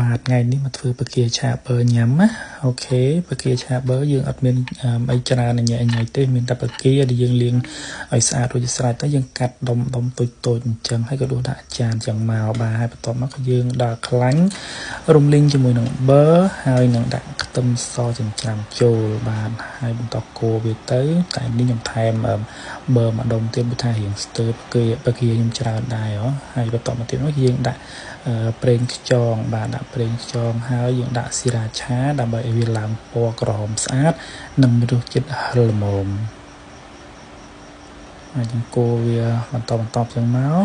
បាទថ្ងៃនេះមកធ្វើបកាឆាបឺញ៉ាំណាអូខេបកាឆាបឺយើងអត់មានអីច្រើនញ៉ៃទេមានតែបកាដែលយើងលាងឲ្យស្អាតរួចស្រេចទៅយើងកាត់ដុំតូចអញ្ចឹងហើយក៏ដួសដាក់ចានចឹងមកបាទហើយបន្ទាប់មកក៏យើងដាក់ខ្លាញ់រំលីងជាមួយនឹងបឺហើយនឹងដាក់ខ្ទឹមសចិញ្ច្រាំចូលបាទហើយបន្តកូរវាទៅតែនេះខ្ញុំថែមបឺម្ដងទៀតព្រោះថារៀងស្ទើបកាខ្ញុំច្រើនដែរហើយបន្តមកទៀតនោះយើងដាក់ប្រេងខ្យងបាទដាក់ប្រេងខ្យងហើយយើងដាក់ស៊ីរាឆាដើម្បីឲ្យវាឡើងពណ៌ក្រហមស្អាតនិងមានរសជាតិហឹរល្មមហើយយើងកូរវាបន្តចឹងមក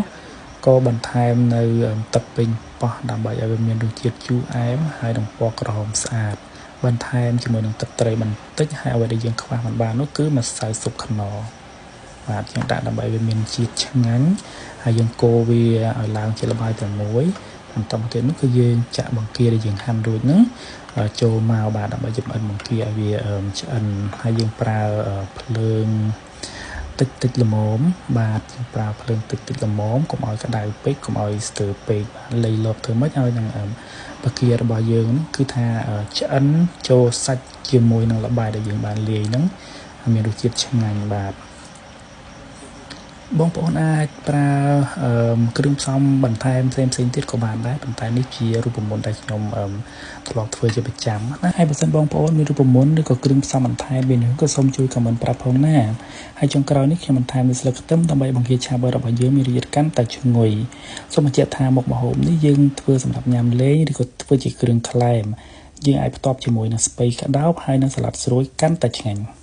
ក៏បន្ថែមនៅទឹកពេញប៉ោះដើម្បីឲ្យវាមានរសជាតិជូរអែមហើយនឹងពណ៌ក្រហមស្អាតបន្ថែមជាមួយនឹងទឹកត្រីបន្តិចហើយអ្វីដែលយើងខ្វះមិនបាននោះគឺម្សៅស៊ុបខ្នុរបាទយើងដាក់ដើម្បីវាមានជាតិឆ្ងាញ់ហើយយើងកូរវាឲ្យឡើងជាល្បាយតែមួយបន្តមកទៀតនោះគឺយើងចាក់បង្គាដែលយើងហាន់រួចហ្នឹងចូលមកបាទដើម្បីចម្អិនបង្គាឲ្យវាឆ្អិនហើយយើងប្រើភ្លើងតិចល្មមបាទយើងប្រើភ្លើងតិចល្មមកុំឲ្យក្តៅពេកកុំឲ្យស្ទើរពេកលៃលបធ្វើម៉េចឲ្យនឹងបង្គារបស់យើងហ្នឹងគឺថាឆ្អិនចូលសាច់ជាមួយនឹងល្បាយដែលយើងបានលាយហ្នឹងមានរសជាតិឆ្ងាញ់បាទបងប្អូនអាចប្រើគ្រឿងផ្សំបន្ថែមផ្សេងទៀតក៏បានដែរប៉ុន្តែនេះជារូបមន្តដែលខ្ញុំធ្លាប់ធ្វើជាប្រចាំណាហើយបើសិនបងប្អូនមានរូបមន្តឬក៏គ្រឿងផ្សំបន្ថែមមានក៏សូមជួយខមមិនប្រាប់ផងណាហើយចុងក្រោយនេះខ្ញុំបន្ថែមស្លឹកខ្ទឹមដើម្បីបង្គាឆាបឺរបស់យើងមានរសជាតិកាន់តែឈ្ងុយសូមបញ្ជាក់ថាមុខម្ហូបនេះយើងធ្វើសម្រាប់ញ៉ាំលេងឬក៏ធ្វើជាគ្រឿងក្លែមយើងអាចផ្ទាប់ជាមួយនឹងស្ពៃក្តោបហើយនឹងសាឡាត់ស្រួយកាន់តែឆ្ងាញ់